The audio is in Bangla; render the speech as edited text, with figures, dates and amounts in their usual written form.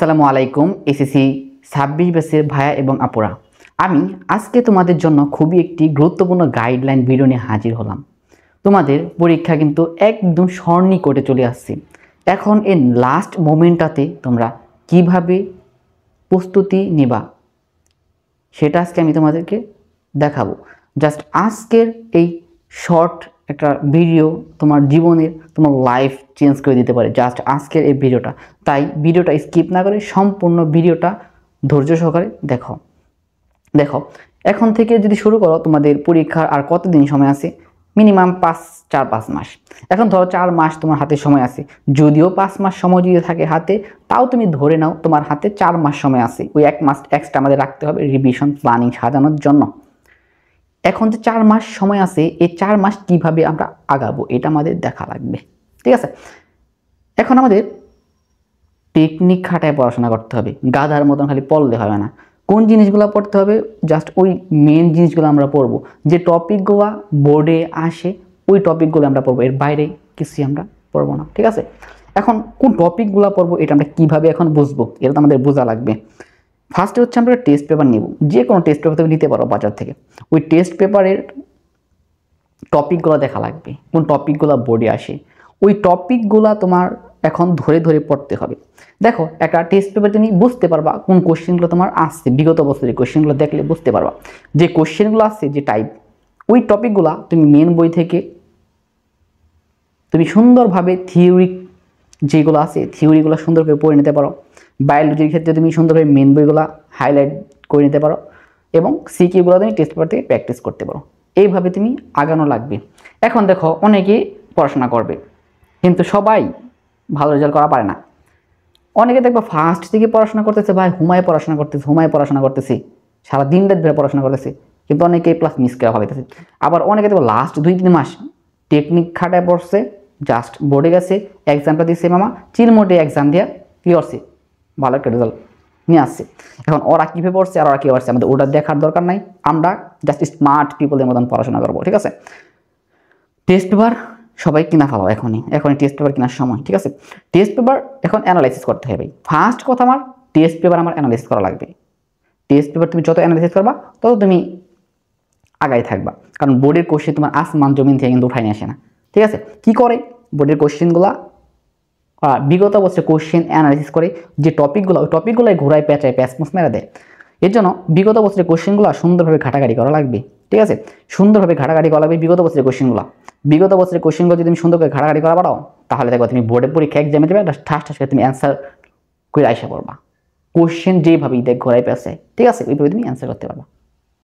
আসসালামু আলাইকুম এসএসসি 26 ব্যাচের ভাইয়া এবং আপুরা। আমি আজকে তোমাদের জন্য খুবই একটি গুরুত্বপূর্ণ গাইডলাইন ভিডিও নিয়ে হাজির হলাম। তোমাদের পরীক্ষা কিন্তু একদম সন্নিকটে চলে আসছে। এখন এই লাস্ট মোমেন্টটাতে তোমরা কিভাবে প্রস্তুতি নেবা সেটা আজকে আমি তোমাদেরকে দেখাবো। জাস্ট আজকের এই শর্ট একটা ভিডিও তোমার জীবনের তোমার লাইফ চেঞ্জ করে দিতে পারে জাস্ট আজকের এই ভিডিওটা। তাই ভিডিওটা স্কিপ না করে সম্পূর্ণ ভিডিওটা ধৈর্য সহকারে দেখো। এখন থেকে যদি শুরু করো, তোমাদের পরীক্ষার আর কতদিন সময় আছে? মিনিমাম 4-5 মাস। এখন ধরো 4 মাস তোমার হাতে সময় আছে। যদিও 5 মাস সময় যদি থাকে হাতে, তাও তুমি ধরে নাও তোমার হাতে 4 মাস সময় আছে। ওই 1 মাস এক্সট্রা আমাদের রাখতে হবে রিভিশন প্ল্যানিং সাজানোর জন্য। এখন যে 4 মাস সময় আছে, এই 4 মাস কিভাবে আমরা আগাবো এটা আমাদের দেখা লাগবে, ঠিক আছে? এখন আমাদের টেকনিক খাটায় পড়াশোনা করতে হবে, গাধার মতন খালি পড়লে হবে না। কোন জিনিসগুলো পড়তে হবে? জাস্ট ওই মেন জিনিসগুলো আমরা পড়বো, যে টপিকগুলো বোর্ডে আসে ওই টপিকগুলো আমরা পড়বো, এর বাইরে কিছুই আমরা পড়বো না, ঠিক আছে? এখন কোন টপিকগুলো পড়বো এটা আমরা কিভাবে এখন বুঝবো, এটা তো আমাদের বোঝা লাগবে। ফার্স্টে হচ্ছে আমরা টেস্ট পেপার নেব। যে কোনো টেস্ট পেপার তুমি নিতে পারো বাজার থেকে। ওই টেস্ট পেপারের টপিকগুলো দেখা লাগবে, কোন টপিকগুলো বোর্ডে আসে ওই টপিকগুলো তোমার এখন ধরে ধরে পড়তে হবে। দেখো, একটা টেস্ট পেপার তুমি বুঝতে পারবা কোন কোশ্চেনগুলো তোমার আসছে, বিগত বছরের কোশ্চেনগুলো দেখলে বুঝতে পারবা যে কোশ্চেনগুলো আসছে, যে টাইপ ওই টপিকগুলো তুমি মেন বই থেকে তুমি সুন্দরভাবে থিওরি যেগুলো আছে থিওরিগুলো সুন্দরভাবে পড়ে নিতে পারো। বায়োলজির ক্ষেত্রে তুমি সুন্দরভাবে মেন বইগুলো হাইলাইট করে নিতে পারো এবং সিকিউগুলো তুমি টেস্ট পেপার থেকে প্র্যাকটিস করতে পারো। এইভাবে তুমি আগানো লাগবে। এখন দেখো, অনেকেই পড়াশোনা করবে কিন্তু সবাই ভালো রেজাল্ট করা পারে না। অনেকে দেখবা ফার্স্ট থেকে পড়াশোনা করতেছে, ভাই হুমায় পড়াশোনা করতেছি সারা দিন রাত ধরে পড়াশোনা করতেছি, কিন্তু অনেকে প্লাস মিস করে ফেলতেছে। আবার অনেকে দেখবো লাস্ট 2-3 মাস টেকনিক খাটায় পড়ছে, জাস্ট বোর্ডে গেছে, এক্সামটা দিচ্ছে মামা চিলমোটে এক্সাম দিয়ে কী করছে, ভালো একটা রেজাল্ট নিয়ে আসছে। এখন ওরা কীভাবে পড়ছে আর ওরা কী করছে আমাদের ওটা দেখার দরকার নাই। আমরা জাস্ট স্মার্ট পিপলের মতন পড়াশোনা করবো, ঠিক আছে? টেস্ট পেপার সবাই কিনা ফেলো এখনই টেস্ট পেপার কেনার সময়, ঠিক আছে? টেস্ট পেপার এখন অ্যানালাইসিস করতে হবে। ফার্স্ট কথা, আমার টেস্ট পেপার আমার অ্যানালাইসিস করা লাগবে। টেস্ট পেপার তুমি যত অ্যানালাইসিস করবা তত তুমি আগাই থাকবা, কারণ বোর্ডের কোশ্চেন তোমার আসমান জমিন থেকে কিন্তু উঠাই নিয়ে আসে না, ঠিক আছে? কি করে বোর্ডের কোশ্চেনগুলো বিগত বছর কোশ্চেন অ্যানালাইসিস করে যে টপিকগুলো ওই টপিকগুলোই ঘোরায় পেঁচায় প্যাসমুস মেরে দেয়। এর জন্য বিগত বছরের কোশ্চেনগুলো সুন্দরভাবে ঘাটাঘাটি করা লাগবে, ঠিক আছে? সুন্দরভাবে ঘাটাঘাটি করা লাগবে বিগত বছরের কোশ্চেনগুলো যদি তুমি সুন্দর করে ঘাটাঘাটি করা পারো, তাহলে দেখো তুমি বোর্ডের পরীক্ষা এক্সামে দেবে ঠাস ঠাস করে তুমি অ্যান্সার করে আইসা পড়বা। কোশ্চেন যেভাবেই দেখ ঘোরায় পেঁচায়, ঠিক আছে? ওইভাবে তুমি অ্যান্সার করতে পারবা।